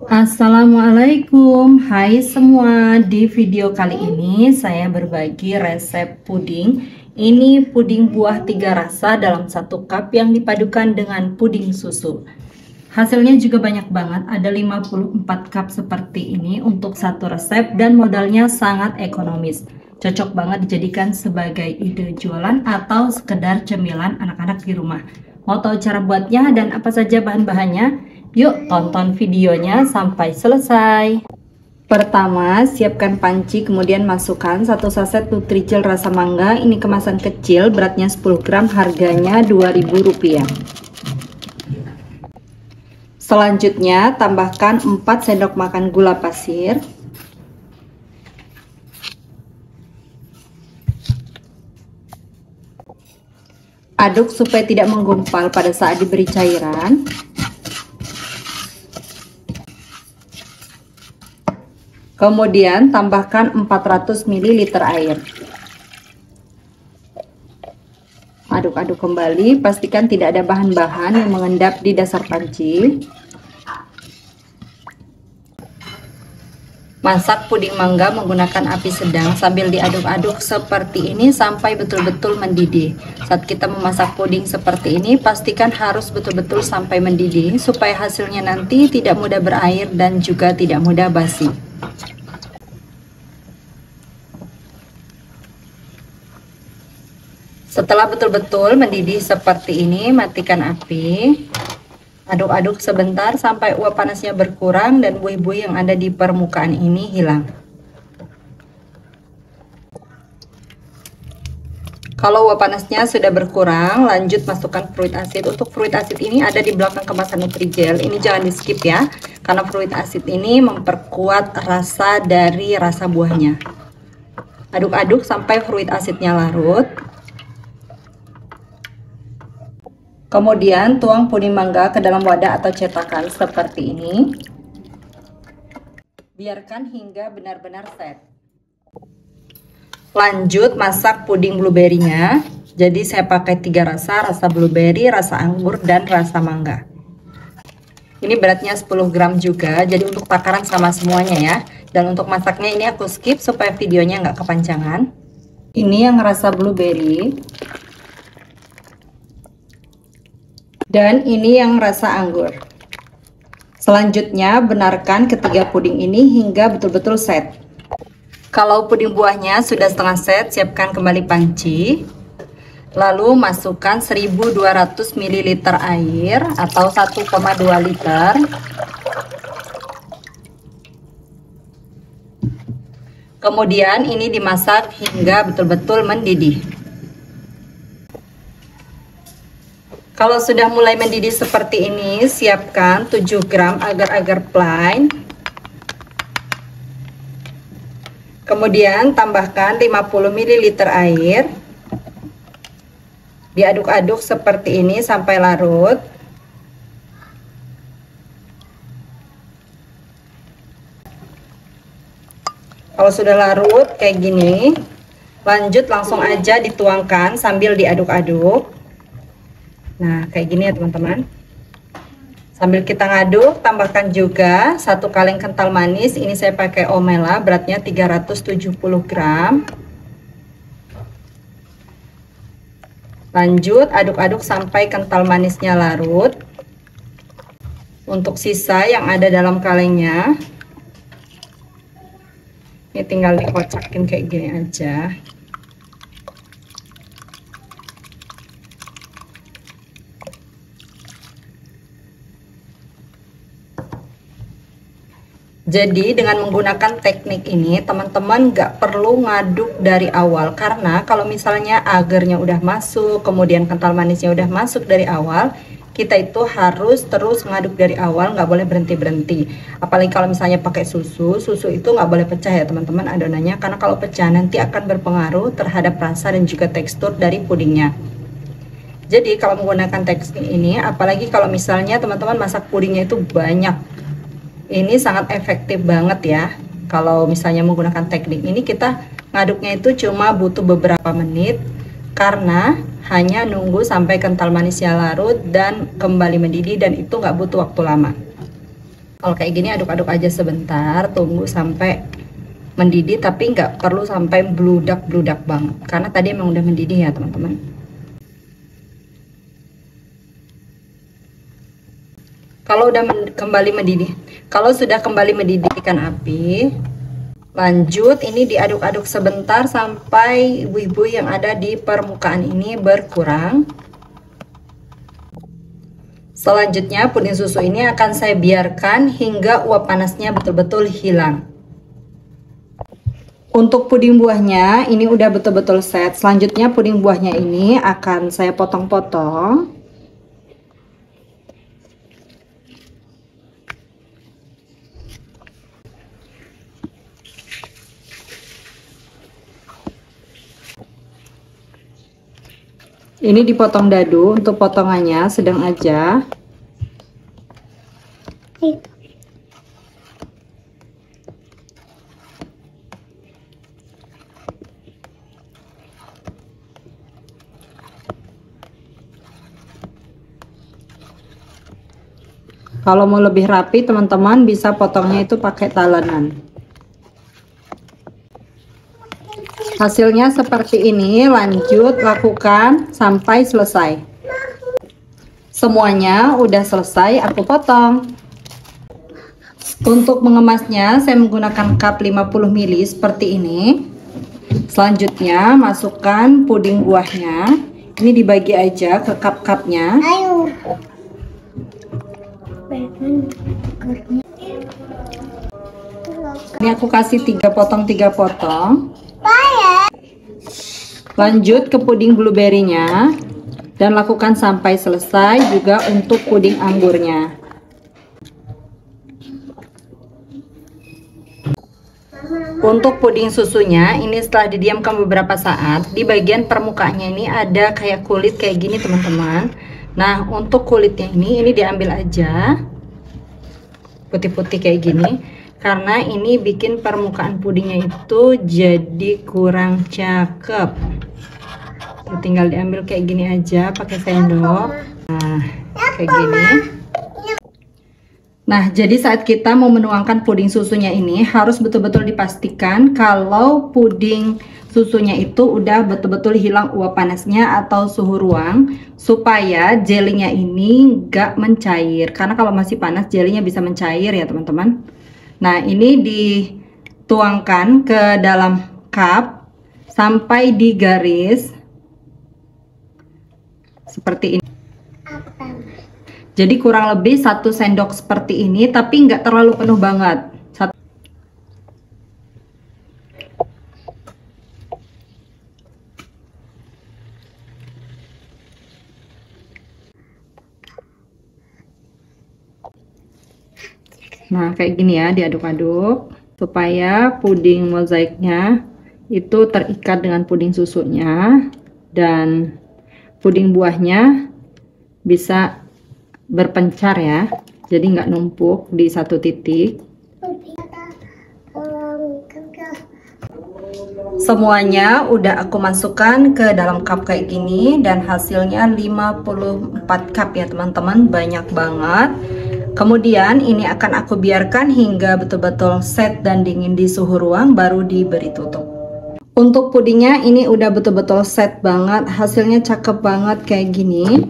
Assalamualaikum, hai semua. Di video kali ini saya berbagi resep puding. Ini puding buah 3 rasa dalam 1 cup yang dipadukan dengan puding susu. Hasilnya juga banyak banget, ada 54 cup seperti ini untuk satu resep dan modalnya sangat ekonomis. Cocok banget dijadikan sebagai ide jualan atau sekedar cemilan anak-anak di rumah. Mau tahu cara buatnya dan apa saja bahan-bahannya? Yuk tonton videonya sampai selesai. Pertama, siapkan panci, kemudian masukkan 1 saset Nutrijel rasa mangga. Ini kemasan kecil, beratnya 10 gram, harganya Rp2.000. Selanjutnya, tambahkan 4 sendok makan gula pasir. Aduk supaya tidak menggumpal pada saat diberi cairan. Kemudian tambahkan 400 ml air. Aduk-aduk kembali, pastikan tidak ada bahan-bahan yang mengendap di dasar panci. Masak puding mangga menggunakan api sedang sambil diaduk-aduk seperti ini sampai betul-betul mendidih. Saat kita memasak puding seperti ini, pastikan harus betul-betul sampai mendidih supaya hasilnya nanti tidak mudah berair dan juga tidak mudah basi. Setelah betul-betul mendidih seperti ini, matikan api. Aduk-aduk sebentar sampai uap panasnya berkurang dan buih-buih yang ada di permukaan ini hilang. Kalau uap panasnya sudah berkurang, lanjut masukkan fruit acid. Untuk fruit acid ini ada di belakang kemasan Nutrijel. Ini jangan di skip ya, karena fruit acid ini memperkuat rasa dari rasa buahnya. Aduk-aduk sampai fruit acidnya larut. Kemudian tuang puding mangga ke dalam wadah atau cetakan seperti ini. Biarkan hingga benar-benar set. Lanjut masak puding blueberry-nya. Jadi saya pakai 3 rasa, rasa blueberry, rasa anggur, dan rasa mangga. Ini beratnya 10 gram juga, jadi untuk takaran sama semuanya ya. Dan untuk masaknya ini aku skip supaya videonya nggak kepanjangan. Ini yang rasa blueberry. Dan ini yang rasa anggur. Selanjutnya benarkan ketiga puding ini hingga betul-betul set. Kalau puding buahnya sudah setengah set, siapkan kembali panci. Lalu masukkan 1200 ml air atau 1,2 liter. Kemudian ini dimasak hingga betul-betul mendidih. Kalau sudah mulai mendidih seperti ini, siapkan 7 gram agar-agar plain. Kemudian tambahkan 50 ml air. Diaduk-aduk seperti ini sampai larut. Kalau sudah larut kayak gini, lanjut langsung aja dituangkan sambil diaduk-aduk. Nah, kayak gini ya teman-teman. Sambil kita ngaduk, tambahkan juga 1 kaleng kental manis. Ini saya pakai Omela, beratnya 370 gram. Lanjut aduk-aduk sampai kental manisnya larut. Untuk sisa yang ada dalam kalengnya, ini tinggal dikocakin kayak gini aja. Jadi dengan menggunakan teknik ini teman-teman nggak perlu ngaduk dari awal, karena kalau misalnya agarnya udah masuk, kemudian kental manisnya udah masuk dari awal, kita itu harus terus ngaduk dari awal, nggak boleh berhenti-berhenti. Apalagi kalau misalnya pakai susu itu nggak boleh pecah ya teman-teman adonannya, karena kalau pecah nanti akan berpengaruh terhadap rasa dan juga tekstur dari pudingnya. Jadi kalau menggunakan teknik ini, apalagi kalau misalnya teman-teman masak pudingnya itu banyak, ini sangat efektif banget ya. Kalau misalnya menggunakan teknik ini, kita ngaduknya itu cuma butuh beberapa menit, karena hanya nunggu sampai kental manisnya larut dan kembali mendidih, dan itu nggak butuh waktu lama. Kalau kayak gini aduk-aduk aja sebentar, tunggu sampai mendidih, tapi nggak perlu sampai bludak-bludak banget karena tadi emang udah mendidih ya teman-teman. Kalau udah kembali mendidih, kalau sudah kembali mendidihkan api, lanjut ini diaduk-aduk sebentar sampai buih-buih yang ada di permukaan ini berkurang. Selanjutnya puding susu ini akan saya biarkan hingga uap panasnya betul-betul hilang. Untuk puding buahnya ini udah betul-betul set. Selanjutnya puding buahnya ini akan saya potong-potong. Ini dipotong dadu, untuk potongannya sedang aja. Kalau mau lebih rapi teman-teman bisa potongnya itu pakai talenan. Hasilnya seperti ini, lanjut lakukan sampai selesai. Semuanya udah selesai aku potong. Untuk mengemasnya saya menggunakan cup 50 ml seperti ini. Selanjutnya masukkan puding buahnya. Ini dibagi aja ke cup-cupnya. Ini aku kasih 3 potong. Lanjut ke puding blueberry-nya dan lakukan sampai selesai juga untuk puding anggurnya. Untuk puding susunya ini setelah didiamkan beberapa saat, di bagian permukaannya ini ada kayak kulit kayak gini teman-teman. Nah, untuk kulitnya ini diambil aja, putih-putih kayak gini, karena ini bikin permukaan pudingnya itu jadi kurang cakep. Tinggal diambil kayak gini aja pakai sendok. Nah, kayak gini. Nah, jadi saat kita mau menuangkan puding susunya ini harus betul-betul dipastikan kalau puding susunya itu udah betul-betul hilang uap panasnya atau suhu ruang, supaya jelinya ini nggak mencair, karena kalau masih panas jelinya bisa mencair ya teman-teman. Nah, ini dituangkan ke dalam cup sampai di garis seperti ini. Jadi kurang lebih 1 sendok seperti ini, tapi nggak terlalu penuh banget. Nah, kayak gini ya, diaduk-aduk supaya puding mozaiknya itu terikat dengan puding susunya dan puding buahnya bisa berpencar ya, jadi nggak numpuk di satu titik. Semuanya udah aku masukkan ke dalam cup kayak gini dan hasilnya 54 cup ya teman-teman, banyak banget. Kemudian ini akan aku biarkan hingga betul-betul set dan dingin di suhu ruang, baru diberi tutup. Untuk pudingnya ini udah betul-betul set banget, hasilnya cakep banget kayak gini.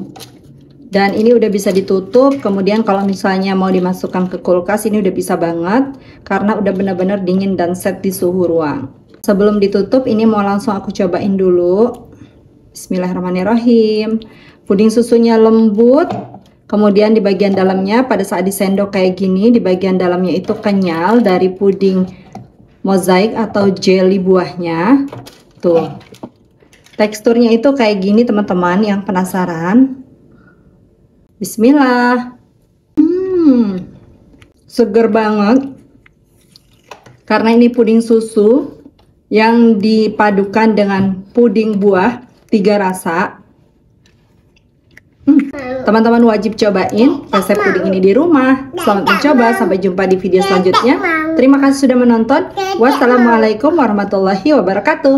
Dan ini udah bisa ditutup. Kemudian kalau misalnya mau dimasukkan ke kulkas ini udah bisa banget, karena udah benar-benar dingin dan set di suhu ruang. Sebelum ditutup ini mau langsung aku cobain dulu. Bismillahirrahmanirrahim. Puding susunya lembut. Kemudian di bagian dalamnya pada saat disendok kayak gini, di bagian dalamnya itu kenyal dari puding mozaik atau jelly buahnya. Tuh. Teksturnya itu kayak gini teman-teman, yang penasaran. Bismillah. Seger banget. Karena ini puding susu yang dipadukan dengan puding buah 3 rasa. Teman-teman wajib cobain resep puding ini di rumah. Selamat mencoba, sampai jumpa di video selanjutnya. Terima kasih sudah menonton. Wassalamualaikum warahmatullahi wabarakatuh.